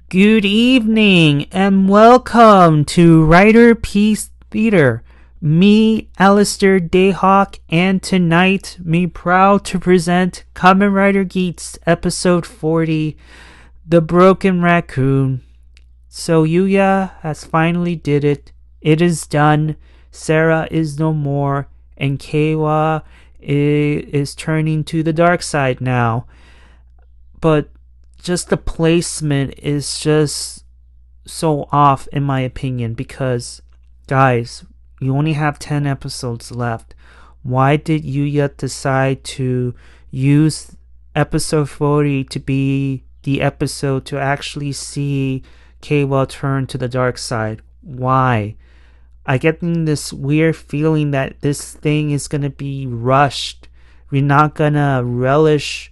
Good evening and welcome to Riderpiece Theater. Me, Alistair Dayhawk, and tonight me proud to present Kamen Rider Geats episode 40, The Broken Raccoon. So Yuya has finally did it. It is done. Sarah is no more, and Keiwa is turning to the dark side now. But just the placement is just so off in my opinion because, guys, you only have 10 episodes left. Why did Yuya decide to use episode 40 to be the episode to actually see Keiwa turn to the dark side? Why? I get this weird feeling that this thing is gonna be rushed. We're not gonna relish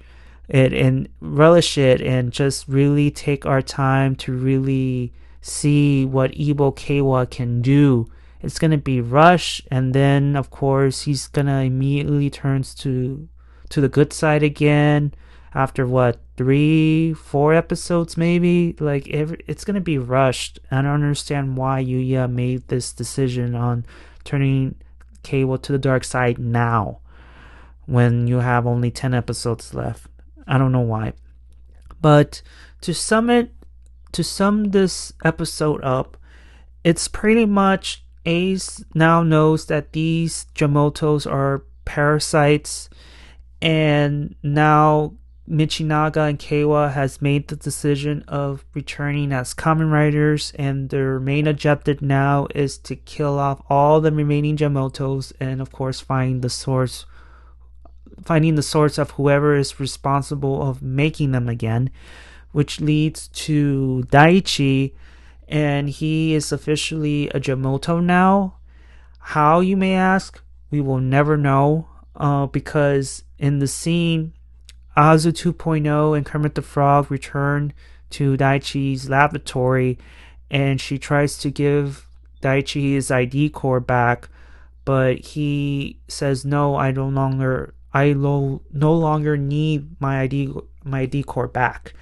it and just really take our time to really see what Ebo Keiwa can do. It's gonna be rushed, and then of course he's gonna immediately turns to the good side again after what 3-4 episodes maybe. It's gonna be rushed. I don't understand why Yuya made this decision on turning Keiwa to the dark side now when you have only 10 episodes left. I don't know why. But to sum this episode up, it's pretty much Ace now knows that these Jamotos are parasites, and now Michinaga and Keiwa has made the decision of returning as Kamen Riders, and their main objective now is to kill off all the remaining Jamotos and of course finding the source of whoever is responsible of making them again, which leads to Daichi, and he is officially a Jamoto now. How, you may ask? We will never know, because in the scene, Azu 2.0 and Kermit the Frog return to Daichi's laboratory, and she tries to give Daichi his ID core back, but he says, no, I no longer need my ID core back,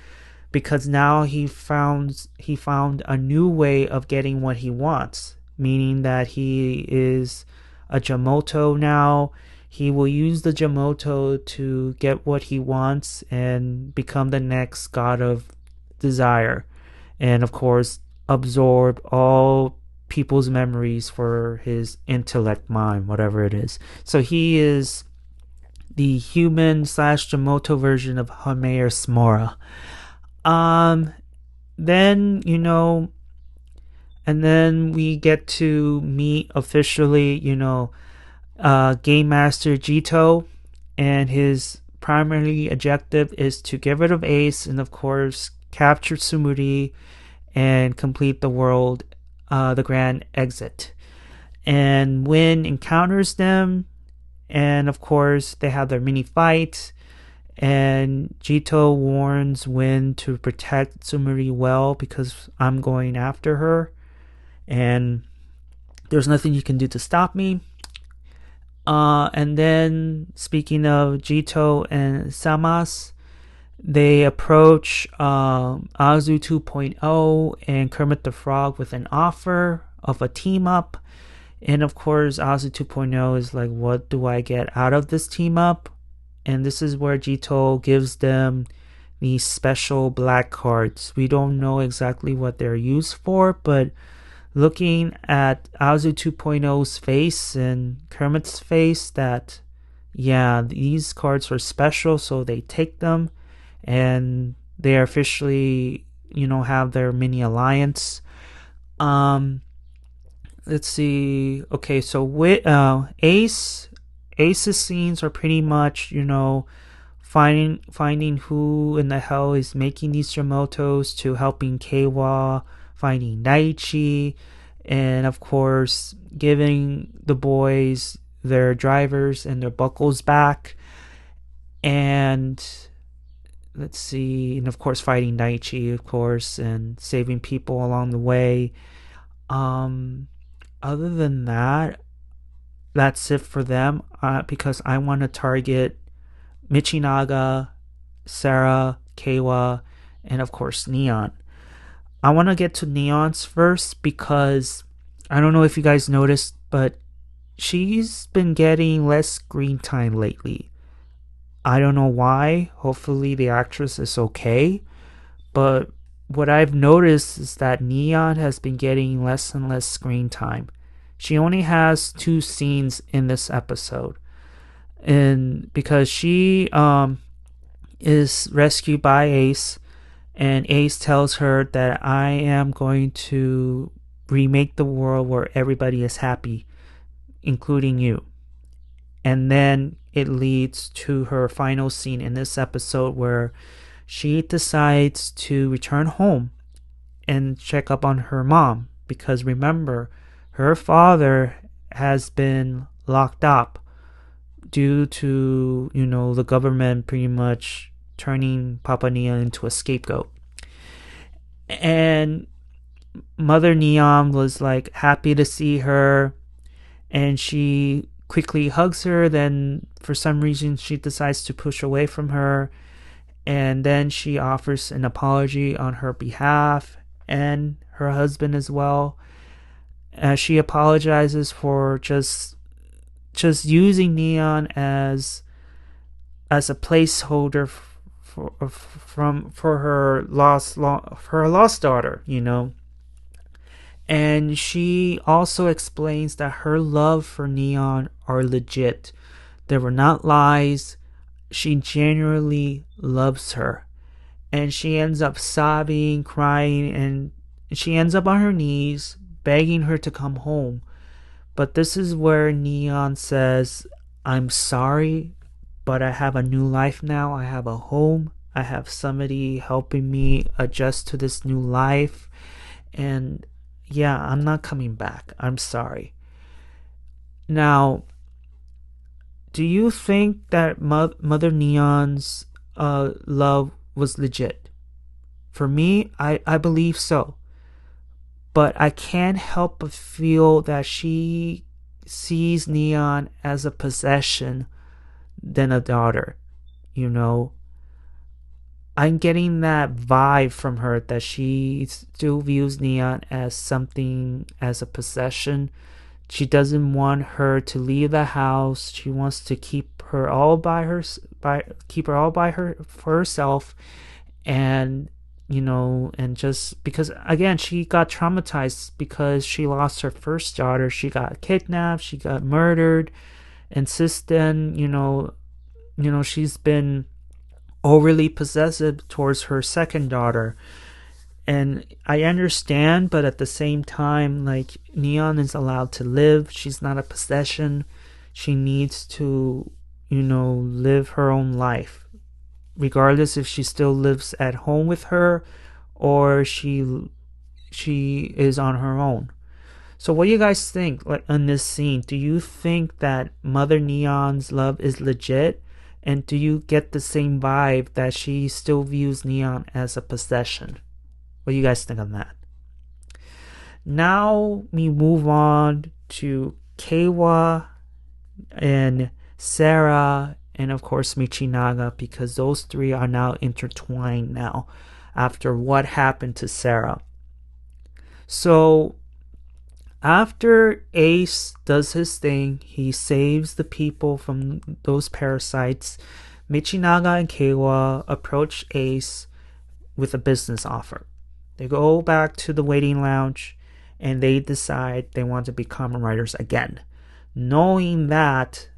because now he found a new way of getting what he wants, meaning that he is a Jamoto now. He will use the Jamoto to get what he wants and become the next god of desire, and of course absorb all people's memories for his intellect mind, whatever it is. So he is the human / Jamoto version of Homer Smora. Then, and then we get to meet officially, Game Master Jitto, and his primary objective is to get rid of Ace and of course capture Sumuri and complete the world, the grand exit. And Win encounters them, and of course they have their mini fight, and Jitto warns Win to protect Sumuri well because I'm going after her and there's nothing you can do to stop me. And then, speaking of Jitto and Samas, they approach Azu 2.0 and Kermit the Frog with an offer of a team up. And of course, Azu 2.0 is like, what do I get out of this team up? And this is where Jitto gives them these special black cards. We don't know exactly what they're used for, but looking at Azu 2.0's face and Kermit's face, that, yeah, these cards are special, so they take them, and they officially, have their mini alliance. Let's see. Okay, so with Ace's scenes are pretty much, finding who in the hell is making these Jamotos, to helping Keiwa, finding Daichi, and of course giving the boys their drivers and their buckles back. And let's see, and of course fighting Daichi, of course, and saving people along the way. Other than that, that's it for them, because I want to target Michinaga, Sarah, Keiwa, and of course Neon. I want to get to Neon's first because I don't know if you guys noticed, but she's been getting less screen time lately. I don't know why. Hopefully, the actress is okay. But what I've noticed is that Neon has been getting less and less screen time. She only has 2 scenes in this episode. And because she is rescued by Ace, and Ace tells her that I am going to remake the world where everybody is happy, including you. And then it leads to her final scene in this episode where she decides to return home and check up on her mom. Because remember, her father has been locked up due to, the government pretty much turning Papa Neon into a scapegoat. And Mother Neon was like happy to see her, and she quickly hugs her. Then for some reason she decides to push away from her, and then she offers an apology on her behalf and her husband as well. She apologizes for just using Neon as a placeholder for her lost daughter, And she also explains that her love for Neon are legit. They were not lies. She genuinely loves her. And she ends up sobbing, crying, and she ends up on her knees, begging her to come home. But this is where Neon says, I'm sorry, but I have a new life now. I have a home. I have somebody helping me adjust to this new life. And yeah, I'm not coming back. I'm sorry. Now, do you think that Mother Neon's love was legit? For me, I believe so. But I can't help but feel that she sees Neon as a possession than a daughter. I'm getting that vibe from her that she still views Neon as something, as a possession. She doesn't want her to leave the house. She wants to keep her all for herself, and and just because, again, she got traumatized because she lost her first daughter. She got kidnapped, she got murdered, and since then, she's been overly possessive towards her second daughter. And I understand, but at the same time, like, Neon is allowed to live. She's not a possession. She needs to, live her own life, regardless if she still lives at home with her or she is on her own. So what do you guys think, like, on this scene? Do you think that Mother Neon's love is legit? And do you get the same vibe that she still views Neon as a possession? What do you guys think on that? Now we move on to Keiwa and Sarah and of course Michinaga, because those three are now intertwined now after what happened to Sarah. So after Ace does his thing, he saves the people from those parasites. Michinaga and Keiwa approach Ace with a business offer. They go back to the waiting lounge and they decide they want to become Kamen Riders again, knowing that,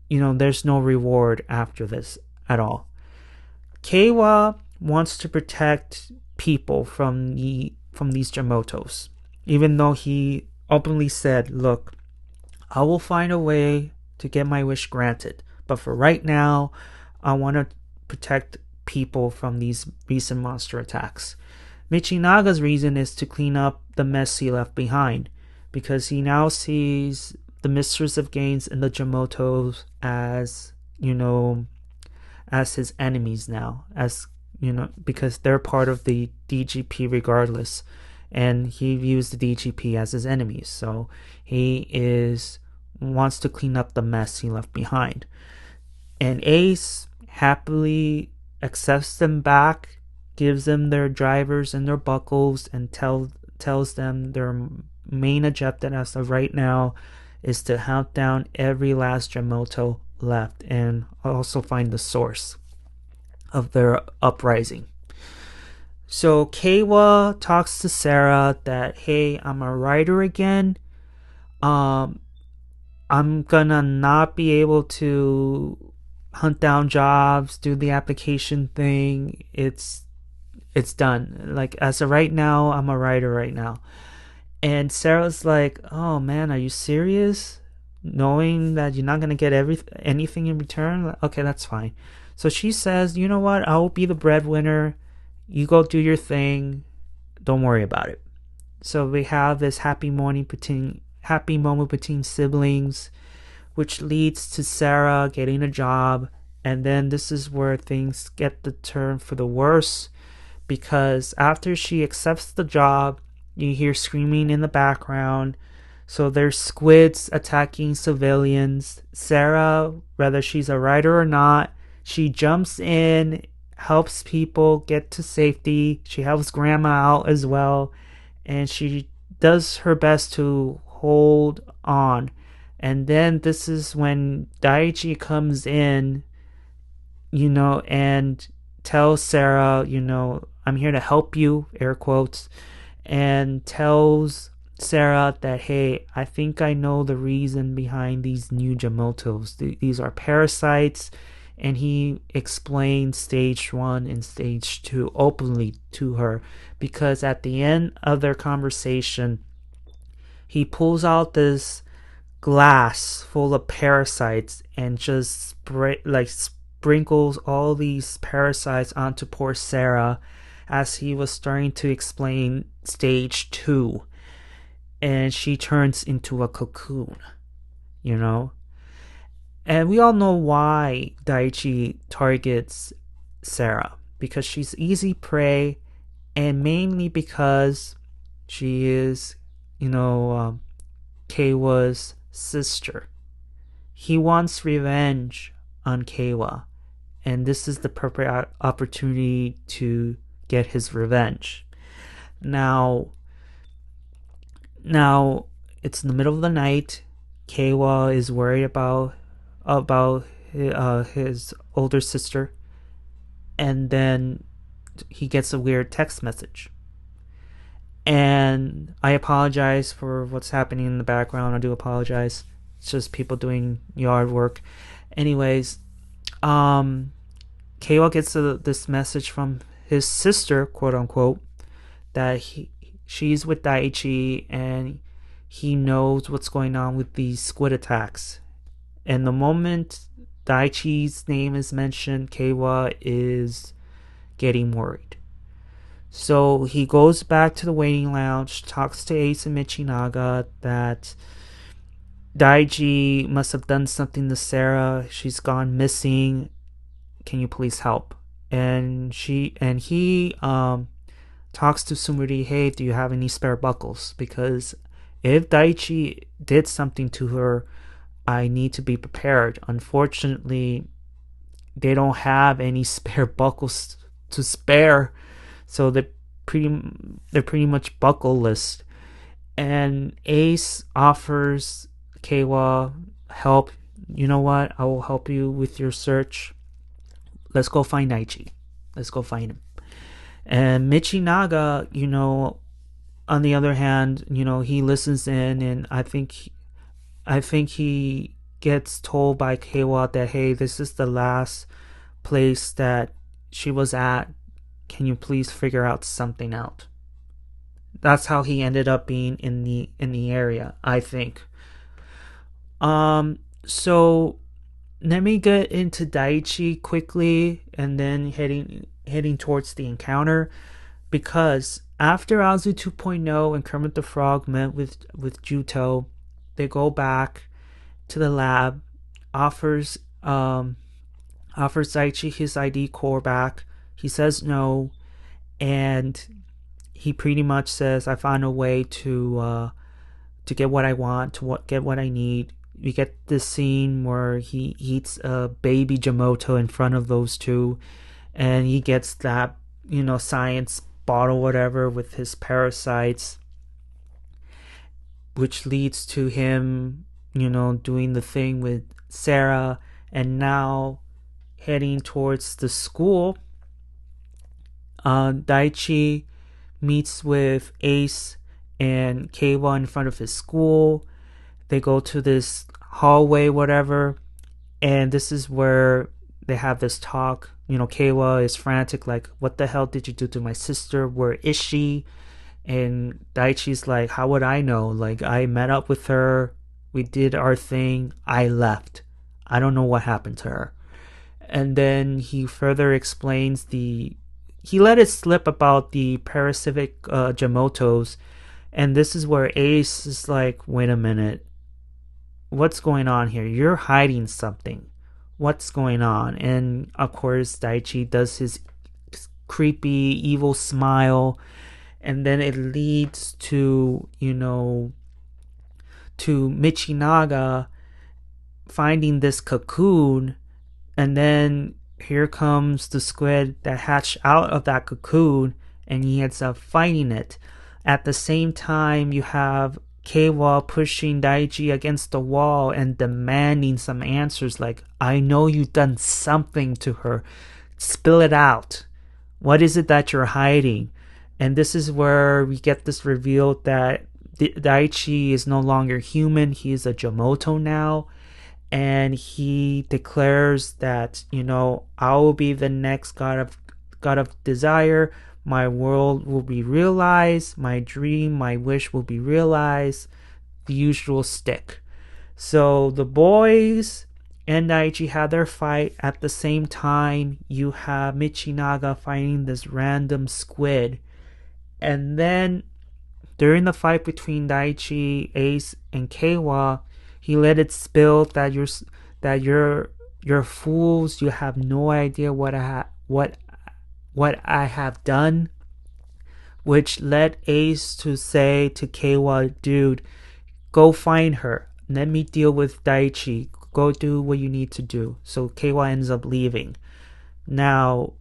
there's no reward after this at all. Keiwa wants to protect people from these Jamotos, even though he openly said, look, I will find a way to get my wish granted, but for right now, I want to protect people from these recent monster attacks. Michinaga's reason is to clean up the mess he left behind, because he now sees the mistress of gains and the Jamotos as, as his enemies now, because they're part of the DGP regardless, and he views the DGP as his enemies. So he wants to clean up the mess he left behind. And Ace happily accepts them back gives them their drivers and their buckles, and tells them their main objective as of right now is to hunt down every last Jamoto left and also find the source of their uprising. So Keiwa talks to Sarah that, hey, I'm a writer again. I'm gonna not be able to hunt down jobs, do the application thing. It's done. Like, as of right now, I'm a writer right now. And Sarah's like, oh man, are you serious? Knowing that you're not gonna get anything in return? Okay, that's fine. So she says, you know what? I will be the breadwinner. You go do your thing. Don't worry about it. So we have this happy moment between siblings, which leads to Sarah getting a job. And then this is where things get the turn for the worse, because after she accepts the job, you hear screaming in the background. So there's squids attacking civilians. Sarah, whether she's a writer or not, she jumps in, helps people get to safety. She helps grandma out as well, and she does her best to hold on. And then this is when Daichi comes in, and tells Sarah, I'm here to help you, air quotes, and tells Sarah that, hey, I think I know the reason behind these new Jamotos. These are parasites. And he explains stage 1 and stage 2 openly to her, because at the end of their conversation, he pulls out this glass full of parasites and just sprinkles all these parasites onto poor Sarah as he was starting to explain stage 2. And she turns into a cocoon, And we all know why Daichi targets Sarah, because she's easy prey, and mainly because she is, Keiwa's sister. He wants revenge on Keiwa, and this is the perfect opportunity to get his revenge. Now it's in the middle of the night. Keiwa is worried about his older sister, and then he gets a weird text message. And I apologize for what's happening in the background. I do apologize. It's just people doing yard work. Anyways, Keiwa gets this message from his sister, quote unquote, that she's with Daichi and he knows what's going on with these squid attacks. And the moment Daichi's name is mentioned, Keiwa is getting worried. So he goes back to the waiting lounge, talks to Ace and Michinaga that Daichi must have done something to Sarah. She's gone missing. Can you please help? And he talks to Sumuri, hey, do you have any spare buckles? Because if Daichi did something to her, I need to be prepared. Unfortunately, they don't have any spare buckles to spare, so they're pretty much buckleless. And Ace offers Keiwa help. You know what? I will help you with your search. Let's go find Daichi. Let's go find him. And Michinaga, on the other hand, he listens in, and I think he gets told by Keiwa that, hey, this is the last place that she was at. Can you please figure out something out? That's how he ended up being in the area, I think. So let me get into Daichi quickly, and then heading towards the encounter, because after Azu 2.0 and Kermit the Frog met with Jitto, they go back to the lab, offers Daichi his ID core back. He says no, and he pretty much says, I found a way to get what I want, get what I need. We get this scene where he eats a baby Jamoto in front of those two, and he gets that science bottle, whatever, with his parasites, which leads to him, doing the thing with Sarah, and now heading towards the school. Daichi meets with Ace and Keiwa in front of his school. They go to this hallway, whatever, and this is where they have this talk. Keiwa is frantic, like, what the hell did you do to my sister? Where is she? And Daichi's like, how would I know? Like, I met up with her, we did our thing, I left. I don't know what happened to her. And then he further explains he let it slip about the parasitic Jamotos. And this is where Ace is like, wait a minute, what's going on here? You're hiding something. What's going on? And of course, Daichi does his creepy, evil smile. And then it leads to, to Michinaga finding this cocoon. And then here comes the squid that hatched out of that cocoon, and he ends up fighting it. At the same time, you have Keiwa pushing Daichi against the wall and demanding some answers, like, I know you've done something to her. Spill it out. What is it that you're hiding? And this is where we get this reveal that Daichi is no longer human. He is a Jamoto now. And he declares that, I will be the next god of desire. My world will be realized. My dream, my wish will be realized. The usual stick. So the boys and Daichi have their fight. At the same time, you have Michinaga fighting this random squid. And then during the fight between Daichi, Ace, and Keiwa, he let it spill that you're fools. You have no idea what I have done, which led Ace to say to Keiwa, dude, go find her. Let me deal with Daichi. Go do what you need to do. So Keiwa ends up leaving. Now,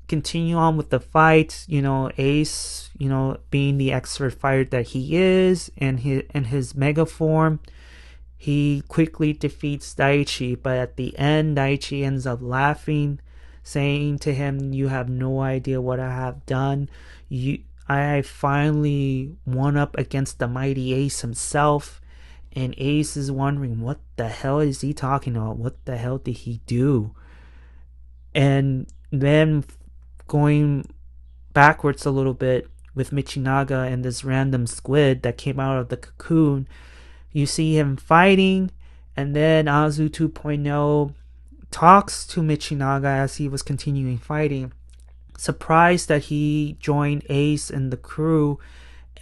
continue on with the fight. Ace, being the expert fighter that he is, and his mega form, he quickly defeats Daichi, but at the end, Daichi ends up laughing, saying to him, you have no idea what I have done. I finally won up against the mighty Ace himself. And Ace is wondering, what the hell is he talking about? What the hell did he do? And then going backwards a little bit with Michinaga and this random squid that came out of the cocoon, you see him fighting, and then Azu 2.0 talks to Michinaga as he was continuing fighting, surprised that he joined Ace and the crew,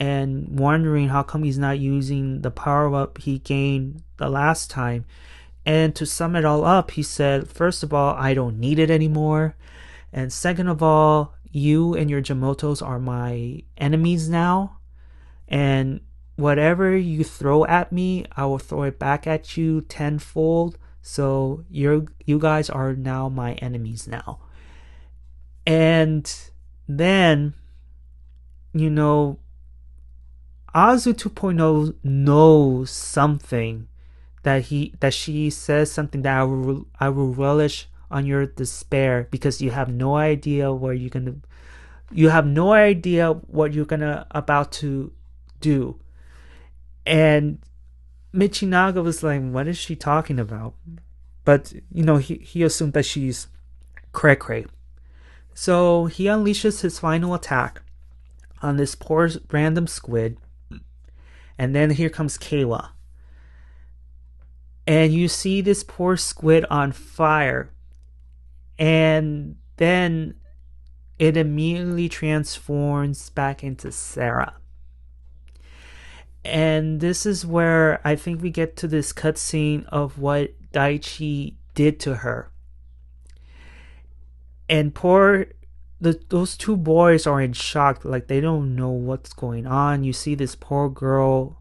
and wondering how come he's not using the power-up he gained the last time. And to sum it all up, he said, first of all, I don't need it anymore. And second of all, you and your Jamotos are my enemies now. And whatever you throw at me, I will throw it back at you tenfold. So you guys are now my enemies now. And then, Azu 2.0 knows something that she says something that I will relish on your despair, because you have no idea what you're gonna about to do. And Michinaga was like, what is she talking about? But he assumed that she's cray. So he unleashes his final attack on this poor random squid. And then here comes Keiwa. And you see this poor squid on fire. And then it immediately transforms back into Sarah. And this is where I think we get to this cutscene of what Daichi did to her. And those two boys are in shock, like they don't know what's going on. You see this poor girl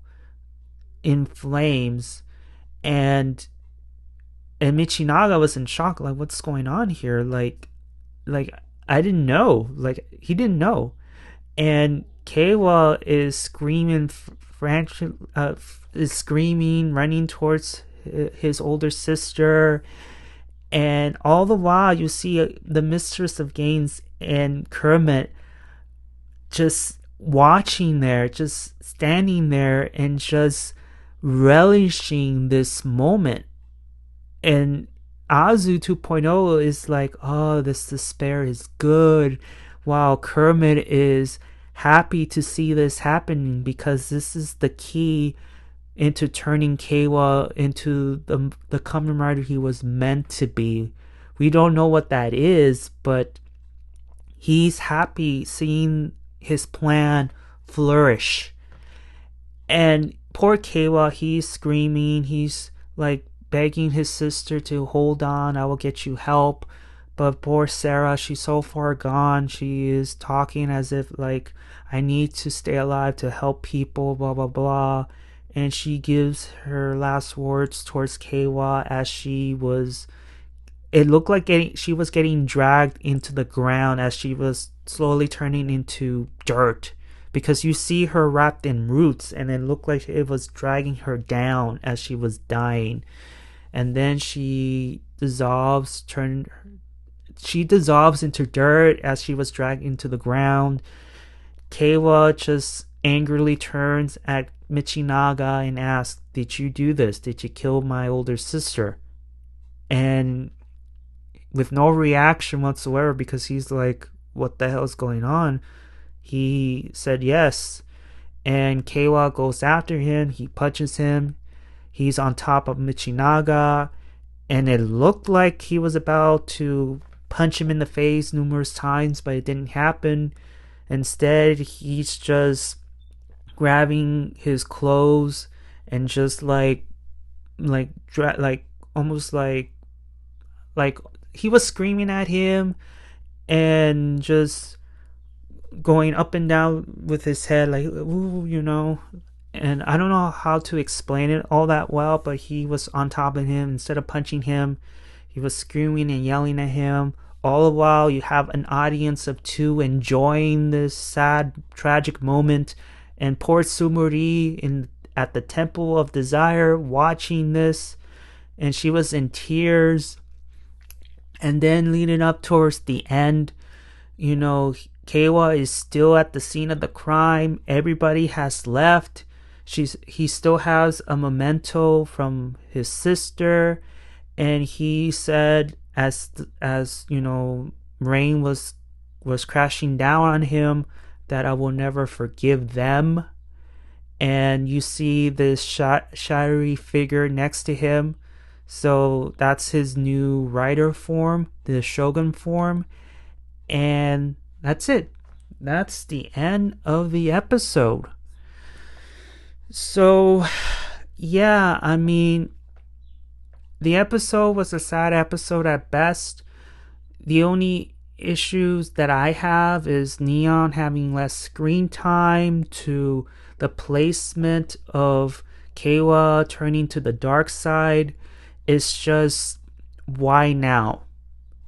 in flames, and Michinaga was in shock, like, what's going on here? Like I didn't know. Like, he didn't know. And Keiwa is screaming, is screaming, running towards his older sister. And all the while, you see the mistress of games and Kermit just watching there, just standing there and just relishing this moment. And Azu 2.0 is like, oh, this despair is good, while Kermit is happy to see this happening because this is the key into turning Keiwa into the Kamen Rider he was meant to be. We don't know what that is, but he's happy seeing his plan flourish. And poor Keiwa, he's screaming, he's like begging his sister to hold on, I will get you help. But poor Sarah, she's so far gone. She is talking as if like, I need to stay alive to help people, blah blah blah. And she gives her last words towards Keiwa as she was, it looked like she was getting dragged into the ground as she was slowly turning into dirt, because you see her wrapped in roots and it looked like it was dragging her down as she was dying. And then she dissolves into dirt as she was dragged into the ground. Keiwa just angrily turns at Michinaga and asks, did you do this? Did you kill my older sister? And with no reaction whatsoever, because he's like, what the hell is going on? He said yes. And Keiwa goes after him. He punches him. He's on top of Michinaga. And it looked like he was about to punch him in the face numerous times, but it didn't happen. Instead, he's just grabbing his clothes and just almost like he was screaming at him and just going up and down with his head like, ooh, and I don't know how to explain it all that well, but he was on top of him. Instead of punching him, he was screaming and yelling at him. All the while, you have an audience of two enjoying this sad, tragic moment, and poor Sumuri at the Temple of Desire watching this, and she was in tears. And then leading up towards the end, Keiwa is still at the scene of the crime. Everybody has left. He still has a memento from his sister, and he said, as rain was crashing down on him, that I will never forgive them. And you see this shadowy figure next to him. So that's his new rider form, the Shogun form. And that's it. That's the end of the episode. So, yeah, I mean, the episode was a sad episode at best. The only issues that I have is Neon having less screen time, to the placement of Keiwa turning to the dark side. It's just, why now?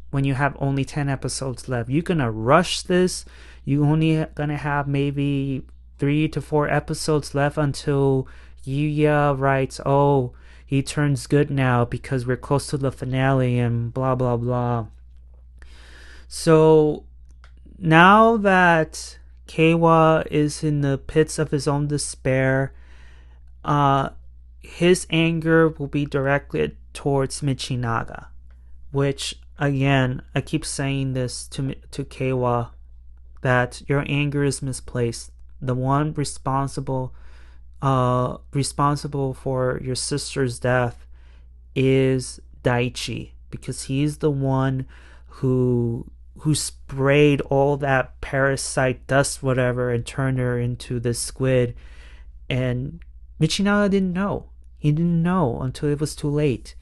When you have only 10 episodes left, you're gonna rush this. You're only gonna have maybe 3 to 4 episodes left until Yuya writes, oh, he turns good now because we're close to the finale and blah blah blah. So now that Keiwa is in the pits of his own despair, his anger will be directed towards Michinaga, which, again, I keep saying this to Keiwa, that your anger is misplaced. The one responsible for your sister's death is Daichi, because he's the one who sprayed all that parasite dust, whatever, and turned her into this squid. And Michinaga didn't know. He didn't know until it was too late.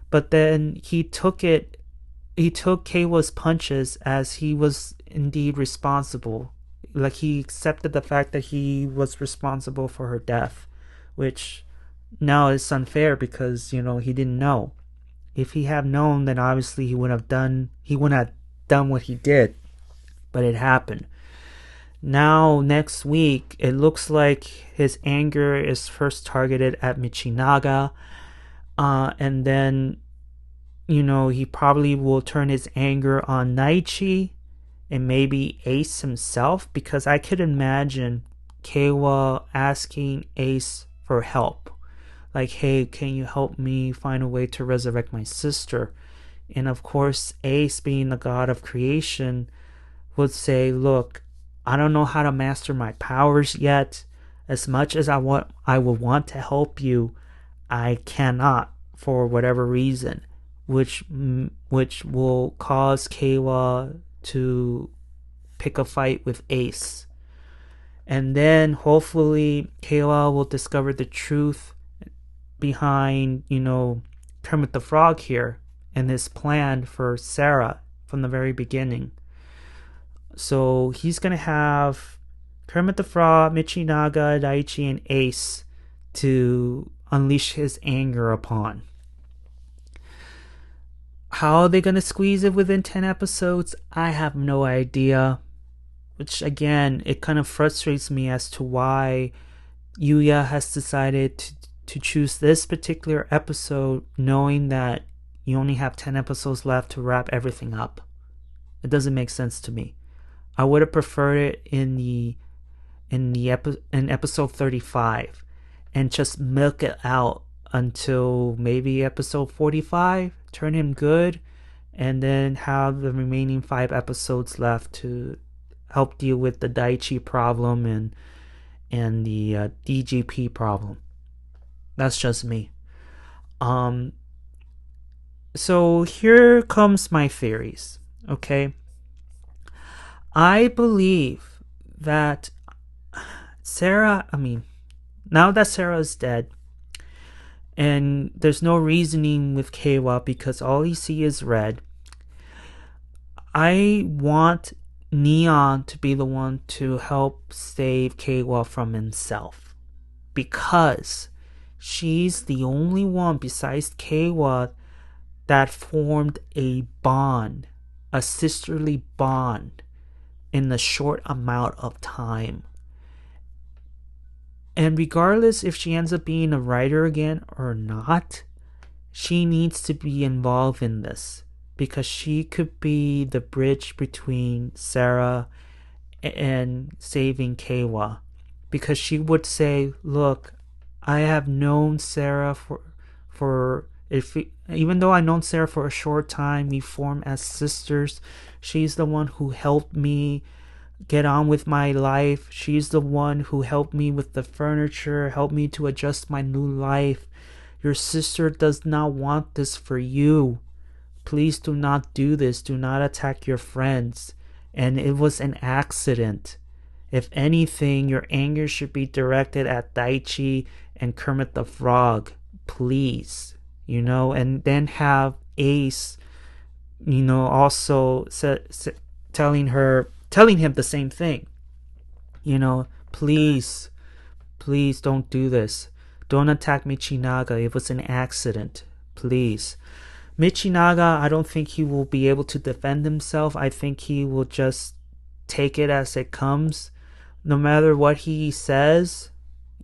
But then he took Keiwa's punches as he was indeed responsible. Like, he accepted the fact that he was responsible for her death, which now is unfair because, he didn't know. If he had known, then obviously he wouldn't have done what he did. but it happened. Now, next week, it looks like his anger is first targeted at Michinaga, and then, he probably will turn his anger on Naichi and maybe Ace himself, because I could imagine Keiwa asking Ace for help. Like, hey, can you help me find a way to resurrect my sister? And of course, Ace, being the god of creation, would say, look, I don't know how to master my powers yet. As much as I would want to help you, I cannot for whatever reason, which will cause Keiwa to pick a fight with Ace. And then hopefully Keiwa will discover the truth behind, Kermit the Frog here and his plan for Sarah from the very beginning. So he's going to have Kermit the Frog, Michinaga, Daichi, and Ace to unleash his anger upon. How are they going to squeeze it within 10 episodes? I have no idea. Which, again, it kind of frustrates me as to why Yuya has decided to choose this particular episode, knowing that you only have 10 episodes left to wrap everything up. It doesn't make sense to me. I would have preferred it in episode 35 and just milk it out until maybe episode 45, turn him good, and then have the remaining 5 episodes left to help deal with the Daichi problem and the DGP problem. That's just me. So here comes my theories, okay? I believe that now that Sarah is dead, and there's no reasoning with Keiwa because all he sees is red, I want Neon to be the one to help save Keiwa from himself, because she's the only one besides Keiwa that formed a bond, a sisterly bond, in a short amount of time. And regardless if she ends up being a writer again or not, she needs to be involved in this, because she could be the bridge between Sarah and saving Keiwa. Because she would say, look, I have known Sarah even though I've known Sarah for a short time, we formed as sisters. She's the one who helped me get on with my life. She's the one who helped me with the furniture, helped me to adjust my new life. Your sister does not want this for you. Please do not do this. Do not attack your friends. And it was an accident. If anything, your anger should be directed at Daichi and Kermit the Frog. Please. And then have Ace, also telling him the same thing. Please don't do this. Don't attack Michinaga. It was an accident. Please. Michinaga, I don't think he will be able to defend himself. I think he will just take it as it comes. No matter what he says,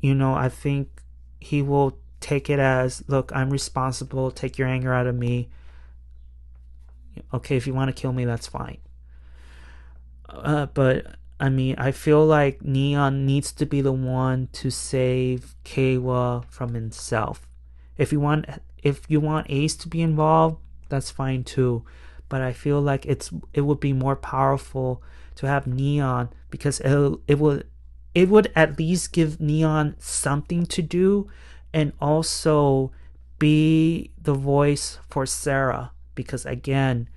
I think he will take it as, look, I'm responsible. Take your anger out of me. Okay, if you want to kill me, that's fine. But I feel like Neon needs to be the one to save Keiwa from himself. If you want Ace to be involved, that's fine too. But I feel like it would be more powerful to have Neon, because it would at least give Neon something to do, and also be the voice for Sarah, because again,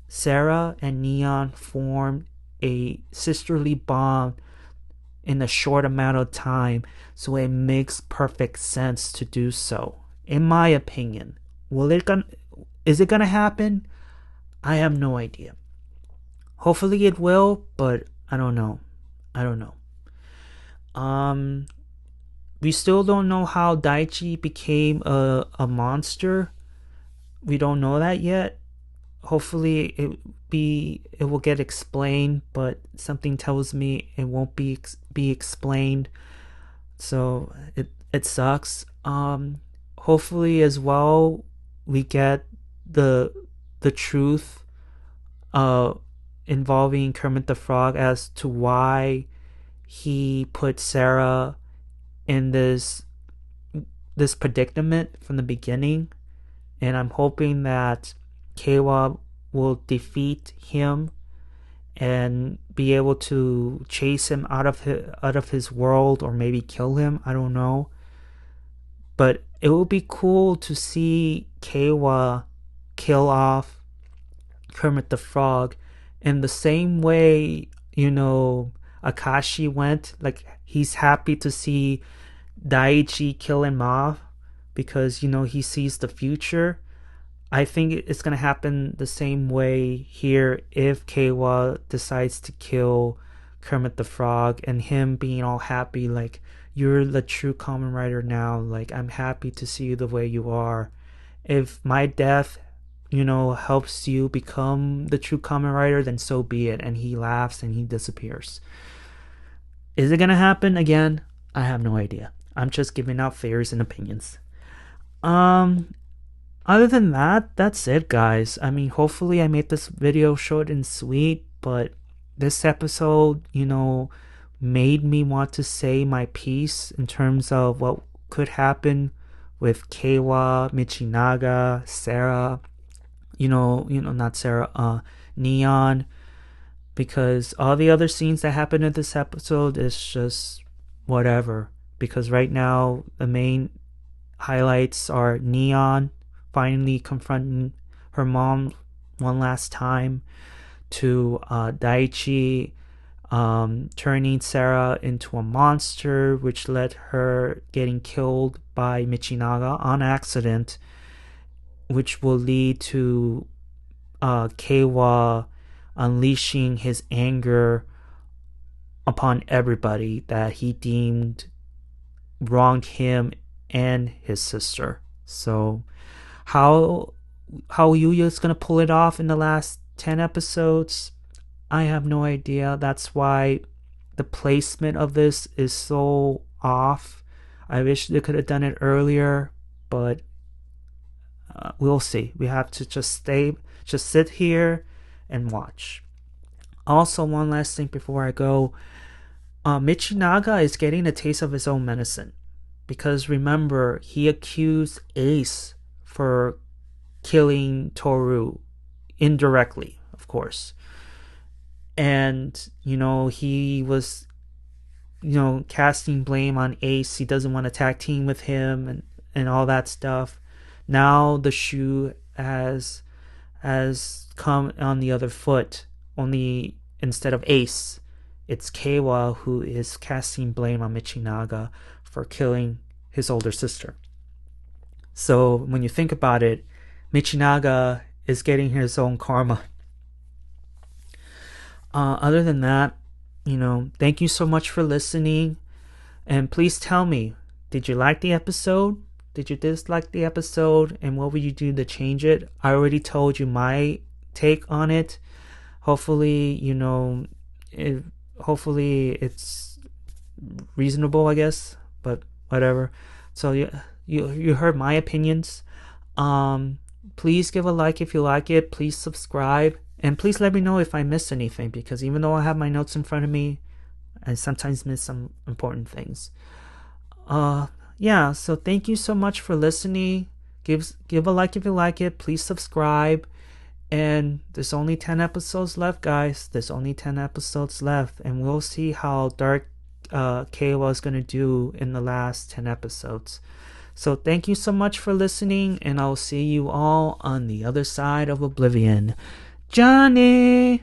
Sarah and Neon formed a sisterly bond in a short amount of time, so it makes perfect sense to do so, in my opinion. Is it gonna happen? I have no idea. Hopefully it will, but I don't know. We still don't know how Daichi became a monster. We don't know that yet. hopefully it will get explained, but something tells me it won't be explained. So it sucks. Hopefully as well we get the truth involving Kermit the Frog as to why he put Sarah in this predicament from the beginning. And I'm hoping that Keiwa will defeat him and be able to chase him out of his world, or maybe kill him. I don't know. But it would be cool to see Keiwa kill off Kermit the Frog in the same way, Akashi went. Like, he's happy to see Daichi kill him off because, he sees the future. I think it's going to happen the same way here if Keiwa decides to kill Kermit the Frog, and him being all happy, like, you're the true Kamen Rider now. Like, I'm happy to see you the way you are. If my death, helps you become the true Kamen Rider, then so be it. And he laughs and he disappears. Is it going to happen again? I have no idea. I'm just giving out theories and opinions. Other than that, that's it, guys. I mean, hopefully I made this video short and sweet, but this episode, made me want to say my piece in terms of what could happen with Keiwa, Michinaga, Sarah, not Sarah, Neon, because all the other scenes that happened in this episode is just whatever. Because right now, the main highlights are Neon finally confronting her mom one last time, to Daichi turning Sarah into a monster, which led her getting killed by Michinaga on accident, which will lead to Keiwa unleashing his anger upon everybody that he deemed wronged him and his sister. So how Yuya is going to pull it off in the last 10 episodes, I have no idea. That's why the placement of this is so off. I wish they could have done it earlier, but we'll see. We have to just sit here and watch. Also, one last thing before I go. Michinaga is getting a taste of his own medicine. Because remember, he accused Ace for killing Toru indirectly, of course. And, he was, casting blame on Ace. He doesn't want to tag team with him and all that stuff. Now the shoe has come on the other foot. Only instead of Ace, it's Keiwa who is casting blame on Michinaga for killing his older sister. So when you think about it, Michinaga is getting his own karma. Other than that, thank you so much for listening. And please tell me, did you like the episode? Did you dislike the episode? And what would you do to change it? I already told you my take on it. Hopefully, hopefully it's reasonable, I guess. But whatever. So you heard my opinions. Please give a like if you like it. Please subscribe. And please let me know if I missed anything, because even though I have my notes in front of me, I sometimes miss some important things. So thank you so much for listening. Give a like if you like it. Please subscribe. And there's only 10 episodes left, guys. There's only 10 episodes left. And we'll see how dark Keiwa is going to do in the last 10 episodes. So thank you so much for listening, and I'll see you all on the other side of Oblivion. Johnny!